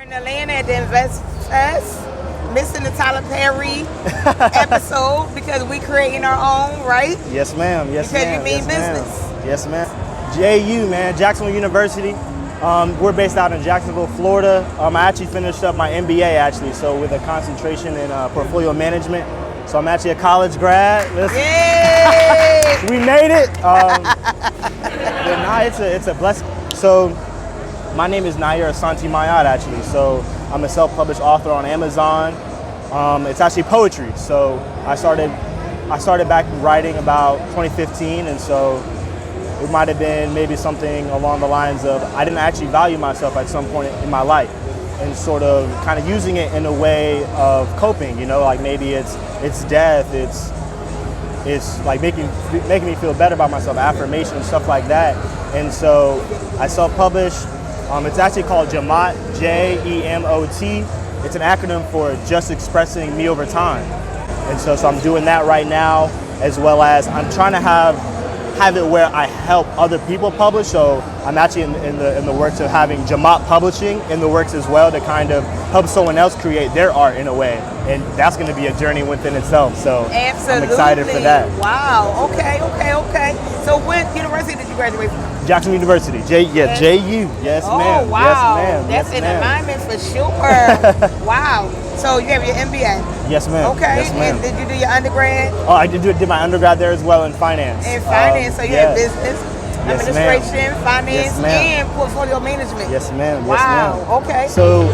in Atlanta at the Invest Fest, missing the Tyler Perry episode because we creating our own, right? Yes, ma'am. Yes, because ma'am. you mean yes, business. Ma'am. Yes, ma'am. JU, man, Jacksonville University. We're based out in Jacksonville, Florida. I actually finished up my MBA actually, so with a concentration in portfolio management. So I'm actually a college grad. Yay! We made it. But nah, it's a blessing. So my name is Nair Asante Mayad actually. So I'm a self-published author on Amazon. It's actually poetry. So I started back writing about 2015, and so it might have been maybe something along the lines of I didn't actually value myself at some point in my life, and sort of kind of using it in a way of coping, you know, like maybe it's death, it's like making me feel better about myself, affirmation, stuff like that. And so I self-published. It's actually called JEMOT, J-E-M-O-T. It's an acronym for Just Expressing Me Over Time. And so I'm doing that right now, as well as I'm trying to have it where I help other people publish. So I'm actually in the works of having JEMOT Publishing in the works as well to kind of help someone else create their art in a way. And that's going to be a journey within itself. So Absolutely. I'm excited for that. Wow. Okay. So what university did you graduate from? Jackson University. JU. Yes, ma'am. Oh, wow. Yes, ma'am. That's yes, in ma'am. alignment for sure. Wow. So you have your MBA? Yes, ma'am. Okay. Yes, ma'am. And did you do your undergrad? Oh, I did my undergrad there as well in finance. In finance. So you had business, Yes, administration, finance, Yes, ma'am. and portfolio management. Yes, ma'am. Yes, Wow. ma'am. Okay. So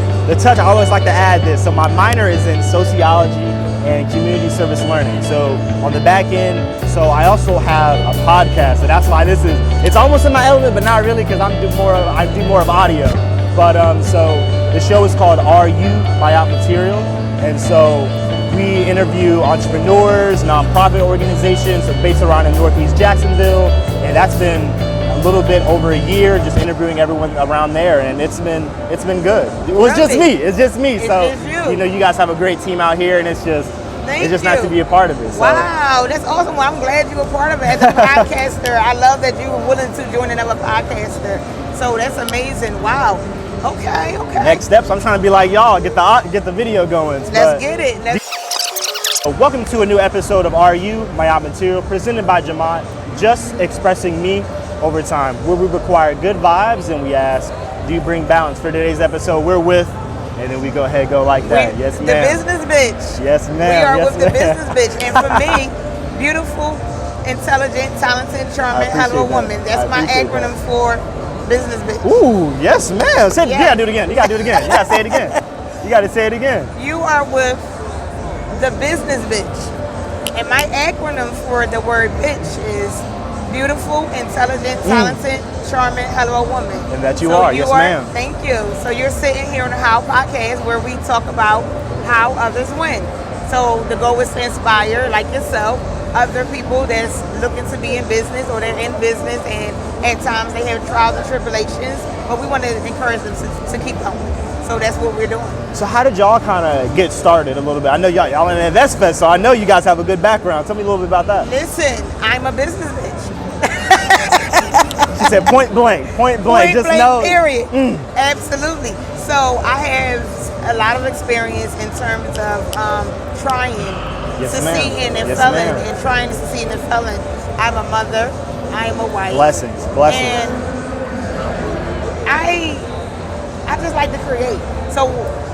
I always like to add this. So my minor is in sociology and community service learning. So on the back end, so I also have a podcast. So that's why it's almost in my element, but not really, because I do more of audio. But so the show is called Are You by Out Material, and so we interview entrepreneurs, nonprofit organizations based around in Northeast Jacksonville, and that's been a little bit over a year, just interviewing everyone around there, and it's been good. It was just me. It's just me. So you know, you guys have a great team out here, and it's just nice to be a part of it. So. Wow, that's awesome. Well, I'm glad you were part of it as a podcaster. I love that you were willing to join another podcaster. So that's amazing. Wow. Okay. Next steps, I'm trying to be like y'all, get the video going. Let's get it. Welcome to a new episode of Are You, My Out Material, presented by JEMOT, Just Expressing Me Over Time, where we require good vibes and we ask, do you bring balance? For today's episode, we're with, and then we go ahead and go like that. Yes, ma'am. The business bitch. Yes, ma'am. We are yes, with the business bitch. And for me, beautiful, intelligent, talented, charming, hello woman. That's my acronym for business bitch. Ooh, yes, ma'am. You gotta do it again. You gotta say it again. You gotta say it again. You are with the business bitch. And my acronym for the word bitch is beautiful, intelligent, talented, charming, hello woman. And that you are, yes ma'am. Thank you. So you're sitting here on the How Podcast where we talk about how others win. So the goal is to inspire, like yourself, other people that's looking to be in business or they're in business and at times they have trials and tribulations, but we want to encourage them to keep going. So that's what we're doing. So how did y'all kind of get started a little bit? I know y'all in the Invest Fest, so I know you guys have a good background. Tell me a little bit about that. Listen, I'm a business bitch. She said point blank, just know. Period. Absolutely. So I have a lot of experience in terms of trying succeeding and failing and trying to succeed and failing. I'm a mother. I am a wife. Blessings. And I just like to create. So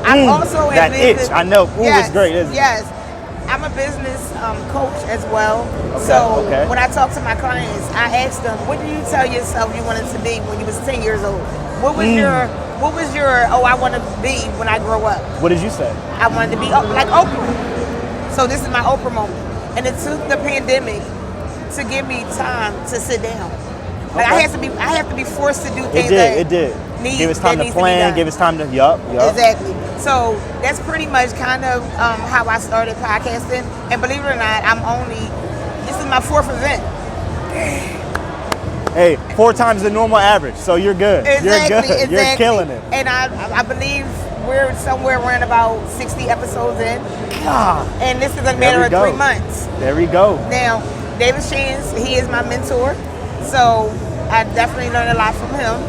I'm also that in business. itch. I know. Ooh, it's great, isn't it? Yes. I'm a business coach as well. Okay, when I talk to my clients, I ask them, what did you tell yourself you wanted to be when you was 10 years old? What was your I want to be when I grow up? What did you say? I wanted to be like Oprah. So this is my Oprah moment. And it took the pandemic to give me time to sit down. Like I have to be forced to do things. It did. Give us time to plan, give us time to yup. Exactly. So that's pretty much kind of how I started podcasting. And believe it or not, this is my 4th event. Hey, 4 times the normal average, so you're good. You're good. You're killing it. And I believe we're somewhere around about 60 episodes in. God. And this is a matter of 3 months. There we go. Now, David Shands, he is my mentor. So I definitely learned a lot from him.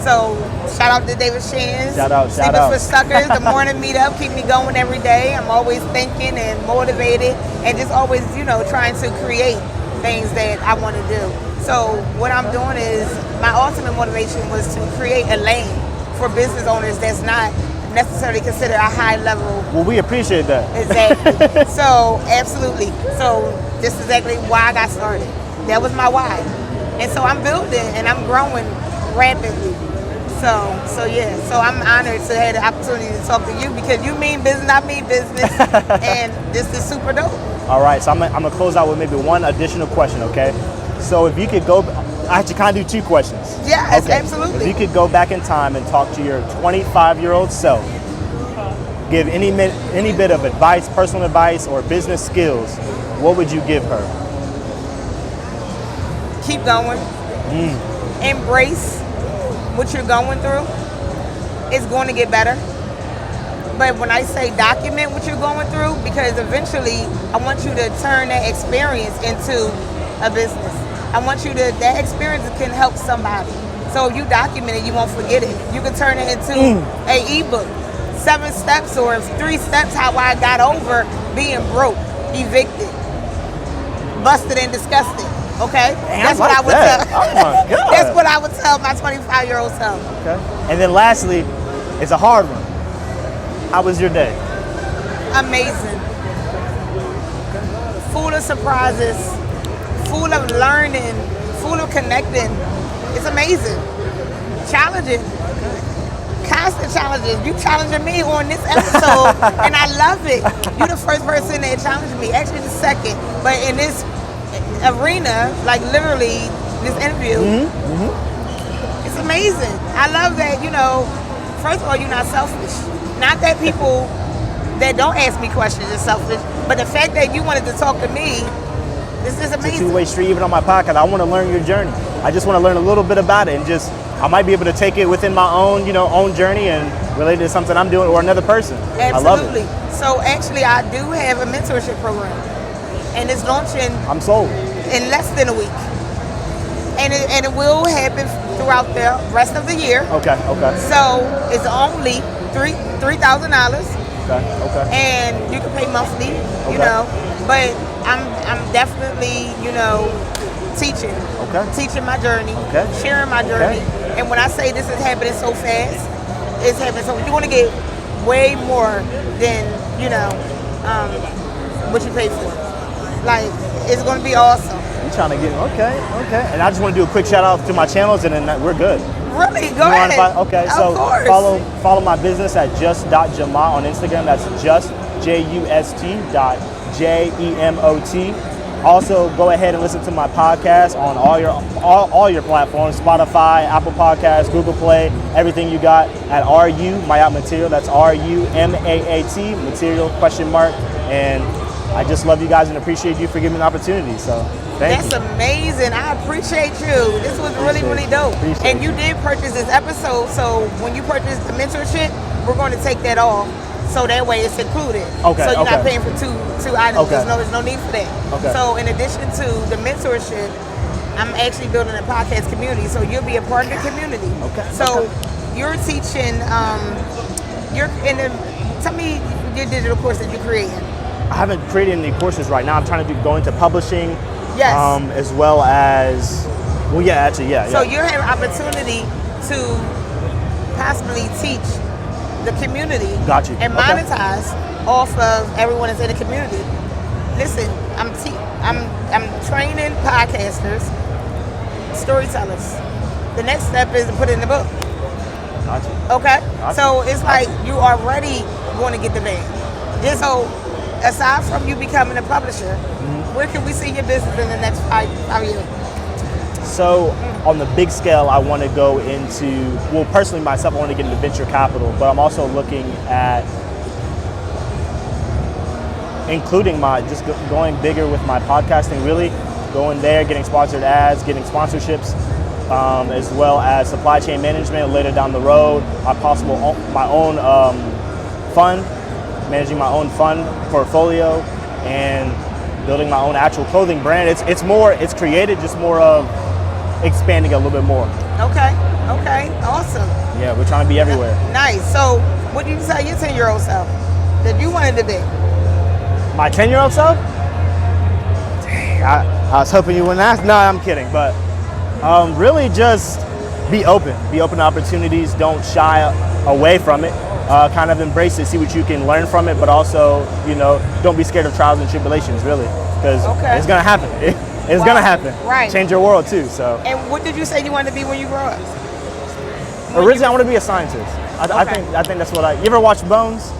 So shout out to David Shands. Shout out. For Suckers, the morning meetup, keep me going every day. I'm always thinking and motivated and just always, trying to create things that I want to do. So what I'm doing is, my ultimate motivation was to create a lane for business owners that's not necessarily considered a high level. Well, we appreciate that. Exactly. So absolutely. So this is exactly why I got started. That was my why. And so I'm building and I'm growing rapidly. So yeah. So I'm honored to have the opportunity to talk to you because you mean business, I mean business, and this is super dope. All right. So I'm gonna close out with maybe one additional question. Okay. So if you could go, I actually kind of do two questions. Yes, okay. Absolutely. If you could go back in time and talk to your 25-year-old self, give any bit of advice, personal advice, or business skills, what would you give her? Keep going. Embrace what you're going through. It's going to get better. But when I say document what you're going through, because eventually I want you to turn that experience into a business. I want you to, that experience can help somebody. So if you document it, you won't forget it. You can turn it into an ebook. 7 steps or 3 steps how I got over being broke, evicted, busted and disgusted. Okay? That's what I would tell. Oh my God. That's what I would tell my 25-year-old self. Okay. And then lastly, it's a hard one. How was your day? Amazing. Full of surprises, full of learning, full of connecting. It's amazing. Challenging. Constant challenges. You challenging me on this episode, and I love it. You're the first person that challenged me. Actually, the second. But in this arena, like literally, this interview, it's amazing. I love that, first of all, you're not selfish. Not that people that don't ask me questions are selfish, but the fact that you wanted to talk to me, this is amazing. It's a two-way street. Even on my podcast, I want to learn your journey. I just want to learn a little bit about it, and I might be able to take it within my own, own journey and relate it to something I'm doing or another person. Absolutely. I love it. So actually, I do have a mentorship program, and it's launching. I'm sold. In less than a week, and it will happen throughout the rest of the year. Okay. So it's only $3,000. Okay. And you can pay monthly, But I'm definitely, teaching. Okay. Teaching my journey. Okay. Sharing my journey. Okay. And when I say this is happening so fast, it's happening so you're gonna get way more than, what you pay for. Like, it's gonna be awesome. You're trying to get okay. And I just want to do a quick shout out to my channels, and then we're good. Really? Go ahead. Okay, of so course. follow my business at just.jama on Instagram. That's just just.JEMOT. Also, go ahead and listen to my podcast on all your platforms: Spotify, Apple Podcasts, Google Play, everything you got at RU Mayat Material. That's RUMAAT Material ? And I just love you guys and appreciate you for giving me the opportunity. So thank you. That's amazing. I appreciate you. This was really dope. And you did purchase this episode, so when you purchase the mentorship, we're going to take that off. So that way it's included. Okay. So you're not paying for two items. Okay. There's no need for that. Okay. So in addition to the mentorship, I'm actually building a podcast community. So you'll be a part of the community. Okay. So you're teaching, tell me your digital course that you're creating. I haven't created any courses right now. I'm trying to go into publishing, Yes. as well as, So you have an opportunity to possibly teach the community Got you. and Okay. monetize off of everyone that's in the community. Listen, I'm training podcasters, storytellers. The next step is to put it in the book. Got you. Okay? Got So you. it's like you already going to get the bag. Just so, aside from you becoming a publisher, where can we see your business in the next 5 years? So on the big scale, I want to go into, personally myself, I want to get into venture capital, but I'm also looking at including going bigger with my podcasting, really going there, getting sponsored ads, getting sponsorships, as well as supply chain management later down the road, my own fund, managing my own fund portfolio, and building my own actual clothing brand. It's created, just more of expanding a little bit more. Okay. Okay, awesome. Yeah, we're trying to be everywhere. Nice. So, what did you tell your 10-year-old self that you wanted to be? My 10-year-old self? I was hoping you wouldn't ask. No, I'm kidding. But really just be open. Be open to opportunities. Don't shy away from it. Kind of embrace it. See what you can learn from it. But also, don't be scared of trials and tribulations, really. Because it's going to happen. It's going to happen. Right. Change your world, too. So. And what did you say you wanted to be when you grow up? Originally, I want to be a scientist. I think that's what you ever watch Bones?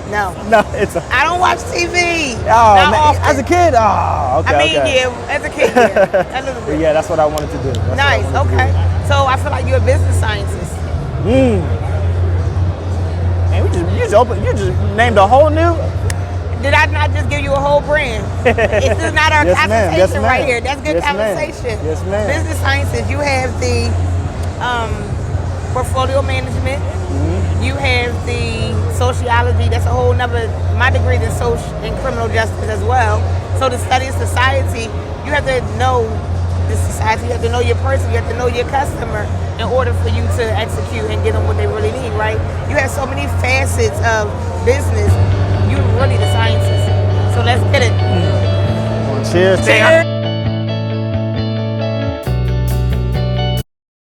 No. No, it's I don't watch TV. Oh, Not man, often. as a kid? Oh, okay. I mean, okay. yeah, as a kid, yeah. A little bit. Yeah, that's what I wanted to do. Nice, okay. So I feel like you're a business scientist. Man, you just named a whole new. Did I not just give you a whole brand? This is not our Yes, ma'am. conversation Yes, ma'am. right here. That's good Yes, ma'am. conversation. Yes, ma'am. Business sciences, you have the portfolio management. You have the sociology. That's a whole nother. My degree is in criminal justice as well. So to study society, you have to know the society. You have to know your person. You have to know your customer in order for you to execute and get them what they really need. Right? You have so many facets of business. You're really the scientist. So let's get it. Cheers. Cheers.